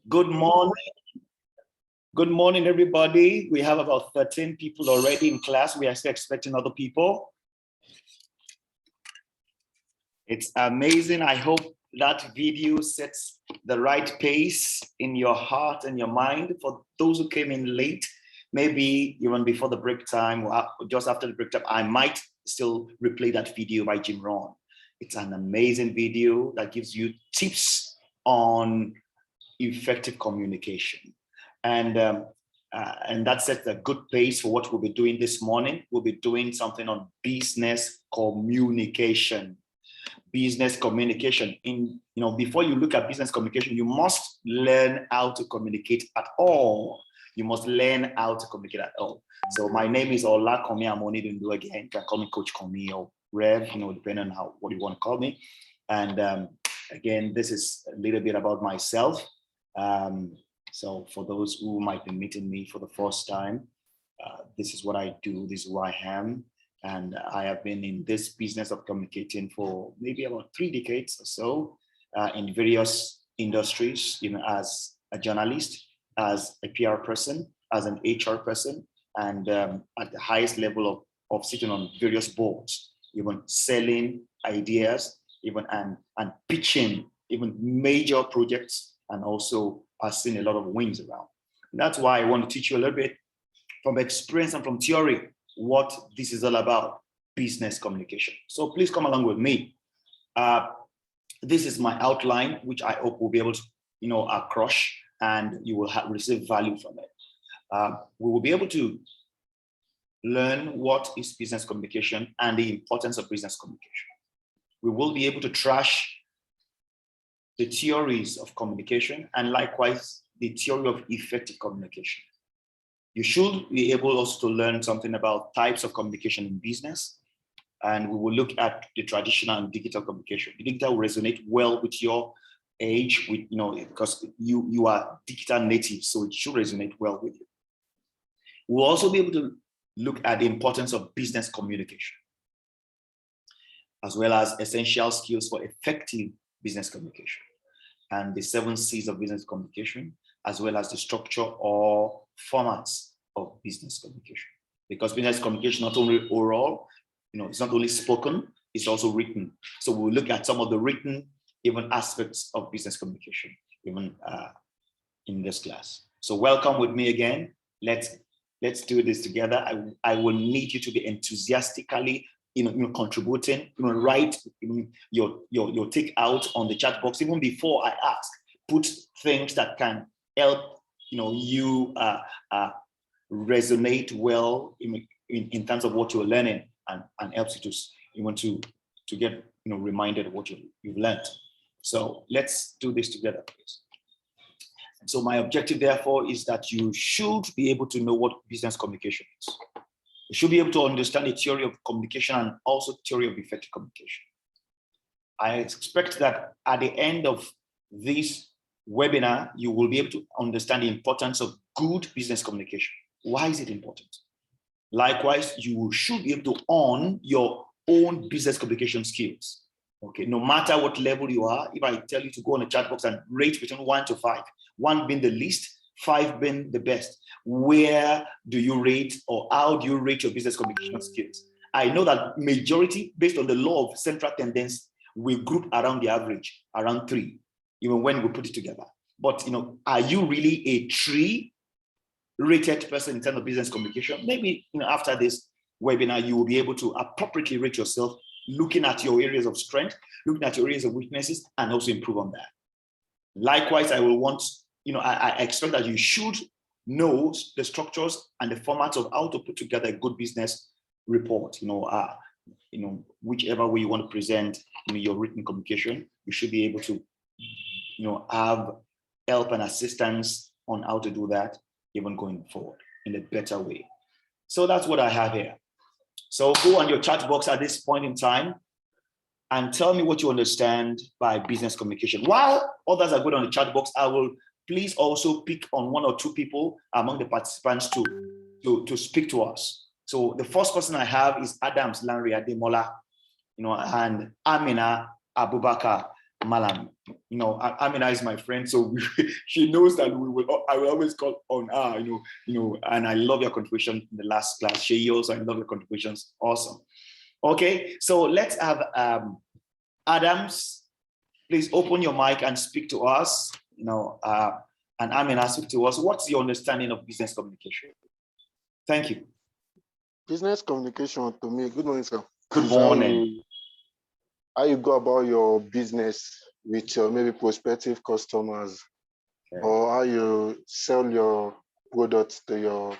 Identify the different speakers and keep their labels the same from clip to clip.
Speaker 1: Good morning. Good morning, everybody. We have about 13 people already in class. We are still expecting other people. It's amazing. I hope that video sets the right pace in your heart and your mind. For those who came in late, maybe even before the break time or just after the break time, I might still replay that video by Jim Rohn. It's an amazing video that gives you tips on effective communication. And that sets a good pace for what we'll be doing this morning. We'll be doing something on business communication. Business communication. Before you look at business communication, you must learn how to communicate at all. You must learn how to communicate at all. So my name is Kanmi. I'm onidundu again. You can call me Coach Kanmi or Rev, depending on what you want to call me. And again, this is a little bit about myself. So for those who might be meeting me for the first time, this is what I do, this is who I am. And I have been in this business of communicating for maybe about 3 decades or so in various industries, as a journalist, as a PR person, as an HR person, and at the highest level of sitting on various boards, even selling ideas, even and pitching even major projects, and also I've seen a lot of wins around. And that's why I want to teach you a little bit from experience and from theory what this is all about, business communication. So please come along with me. This is my outline, which I hope will be able to, crush, and you will receive value from it. We will be able to learn what is business communication and the importance of business communication. We will be able to trash the theories of communication and likewise the theory of effective communication. You should be able also to learn something about types of communication in business, and we will look at the traditional and digital communication. The digital will resonate well with your age, because you are digital native, so it should resonate well with you. We'll also be able to look at the importance of business communication, as well as essential skills for effective business communication, and the 7 C's of business communication, as well as the structure or formats of business communication. Because business communication is not only oral, it's not only spoken, it's also written. So we'll look at some of the written even aspects of business communication, even in this class. So welcome with me again. Let's do this together. I will need you to be enthusiastically contributing, write your take out on the chat box. Even before I ask, put things that can help you resonate well in terms of what you're learning, and helps you to get reminded of what you've learned. So let's do this together, please. So my objective, therefore, is that you should be able to know what business communication is. You should be able to understand the theory of communication and also theory of effective communication. I expect that at the end of this webinar, you will be able to understand the importance of good business communication. Why is it important? Likewise, you should be able to own your own business communication skills. Okay, no matter what level you are, if I tell you to go on a chat box and rate between 1 to 5, 1 being the least, 5 being the best, where do you rate, or how do you rate your business communication skills? I know that majority, based on the law of central tendency, we group around the average, around 3, even when we put it together. But are you really a 3 rated person in terms of business communication? Maybe after this webinar, you will be able to appropriately rate yourself, looking at your areas of strength, looking at your areas of weaknesses, and also improve on that. Likewise, I will want, I expect that you should know the structures and the formats of how to put together a good business report. Whichever way you want to present your written communication, you should be able to, have help and assistance on how to do that, even going forward in a better way. So that's what I have here. So go on your chat box at this point in time and tell me what you understand by business communication. While others are going on the chat box, I will please also pick on 1 or 2 people among the participants to speak to us. So the first person I have is Adams Lanre Ademola, and Amina Abubakar. Malam. You know, Amina is my friend, so she knows that I will always call on her. And I love your contribution in the last class. She also, I love your contributions. Awesome. Okay, so let's have Adams. Please open your mic and speak to us. And Amina, speak to us. What's your understanding of business communication? Thank you.
Speaker 2: Business communication to me. Good morning, sir.
Speaker 1: Good morning.
Speaker 2: How you go about your business with your maybe prospective customers, or how you sell your products to your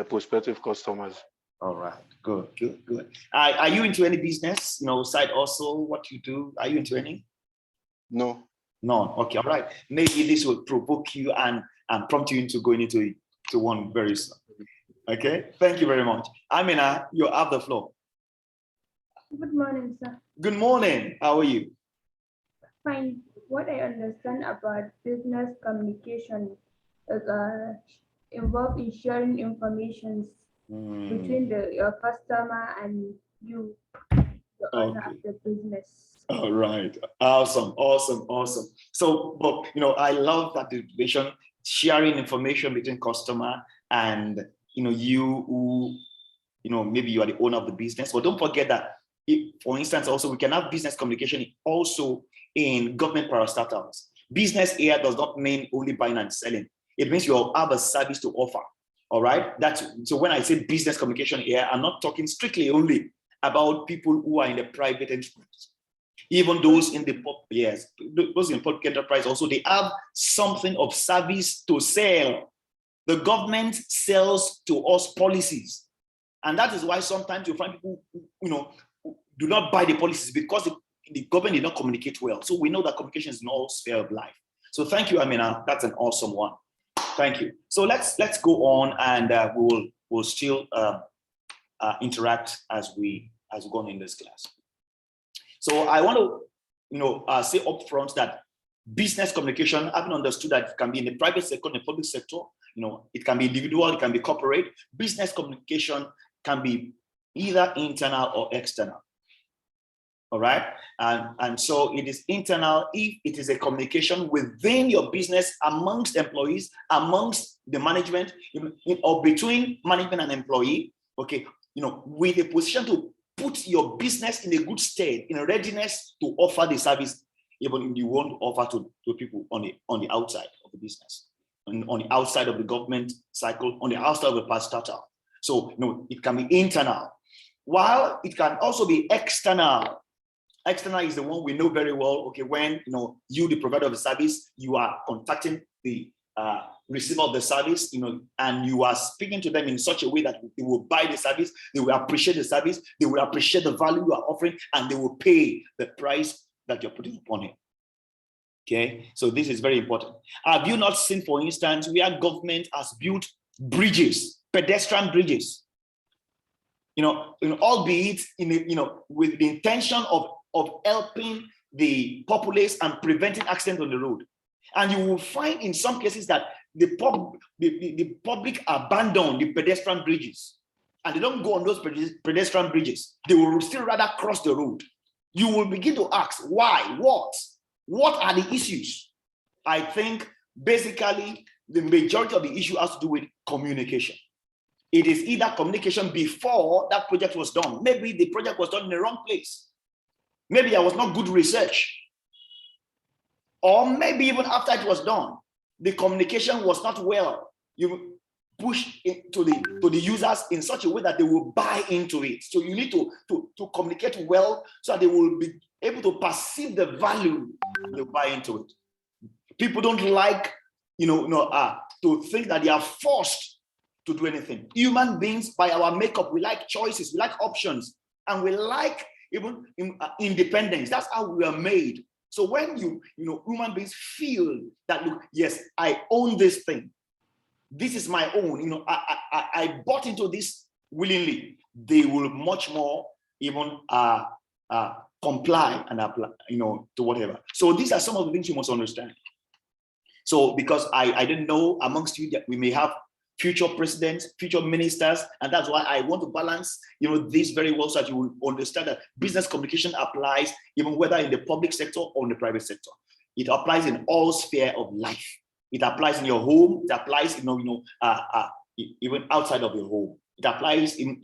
Speaker 2: prospective customers.
Speaker 1: All right, good. Are you into any business? Side hustle, what you do? Are you into any?
Speaker 2: No.
Speaker 1: None. Okay, all right. Maybe this will provoke you and prompt you into going into one very soon. Okay, thank you very much. Amina, you have the floor.
Speaker 3: Good morning, sir.
Speaker 1: Good morning. How are you?
Speaker 3: Fine. What I understand about business communication is involved in sharing information between your customer and you, the owner of the business.
Speaker 1: All right. Awesome. So, but I love that division, sharing information between customer and you who maybe you are the owner of the business. But don't forget that, for instance, also we can have business communication also in government parastatals. Business here does not mean only buying and selling. It means you have a service to offer. All right. So when I say business communication here, I'm not talking strictly only about people who are in the private enterprise. Even those in the those in public enterprise also, they have something of service to sell. The government sells to us policies, and that is why sometimes you find people who do not buy the policies because the government did not communicate well. So we know that communication is in all sphere of life. So thank you, Amina. That's an awesome one. Thank you. So let's go on, and we'll still interact as we go on in this class. So I want to say up front that business communication, having understood that it can be in the private sector, in the public sector, it can be individual, it can be corporate. Business communication can be either internal or external. All right. And so it is internal if it is a communication within your business, amongst employees, amongst the management, or between management and employee. Okay, with a position to put your business in a good state, in a readiness to offer the service, even if you want to offer to people on the outside of the business, on the outside of the government cycle, on the outside of the parastatal. So it can be internal, while it can also be external. External is the one we know very well. Okay, when you, the provider of the service, you are contacting the receiver of the service, and you are speaking to them in such a way that they will buy the service, they will appreciate the service, they will appreciate the value you are offering, and they will pay the price that you're putting upon it. Okay, so this is very important. Have you not seen, for instance, where government has built bridges, pedestrian bridges, albeit with the intention of helping the populace and preventing accidents on the road. And you will find in some cases that the public abandon the pedestrian bridges, and they don't go on those pedestrian bridges. They will still rather cross the road. You will begin to ask, why? What are the issues? I think basically the majority of the issue has to do with communication. It is either communication before that project was done. Maybe the project was done in the wrong place. Maybe there was not good research. Or maybe even after it was done, the communication was not well. You push it to the users in such a way that they will buy into it. So you need to communicate well so that they will be able to perceive the value and they buy into it. People don't like, to think that they are forced to do anything. Human beings, by our makeup, we like choices, we like options, and we like even independence. That's how we are made. So when human beings feel that, look, yes, I own this thing, this is my own, I bought into this willingly, they will much more even comply and apply, to whatever. So these are some of the things you must understand. So because I didn't know amongst you that we may have future presidents, future ministers, and that's why I want to balance, this very well, so that you will understand that business communication applies even whether in the public sector or in the private sector. It applies in all spheres of life. It applies in your home. It applies, even outside of your home. It applies in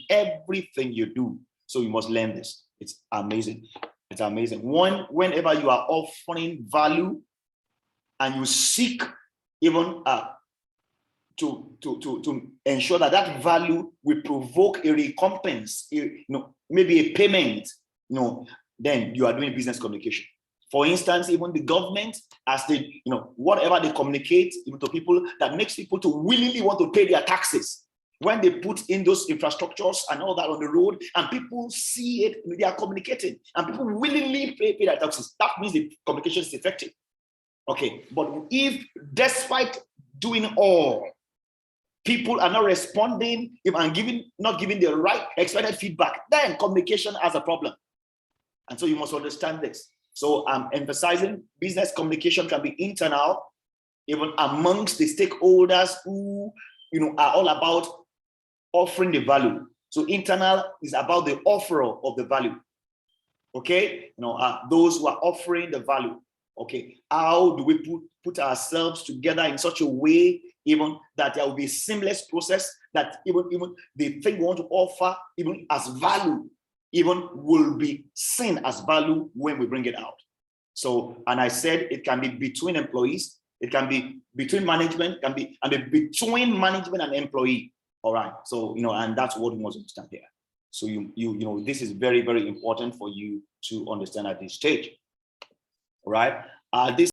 Speaker 1: everything you do. So you must learn this. It's amazing. It's amazing. Whenever you are offering value and you seek even to ensure that value will provoke a recompense, maybe a payment, then you are doing business communication. For instance, even the government, as they, whatever they communicate even to people, that makes people to willingly want to pay their taxes. When they put in those infrastructures and all that on the road, and people see it, they are communicating, and people willingly pay their taxes. That means the communication is effective. Okay, but if despite doing all, people are not responding and not giving the right expected feedback, then communication has a problem. And so you must understand this. So I'm emphasizing business communication can be internal, even amongst the stakeholders who are all about offering the value. So internal is about the offerer of the value. Okay, those who are offering the value. Okay, how do we put ourselves together in such a way even that there will be a seamless process, that even the thing we want to offer, even as value, even will be seen as value when we bring it out. So, and I said it can be between employees, it can be between management, it can be between management and employee. All right. So, and that's what we must understand here. So this is very, very important for you to understand at this stage. All right. This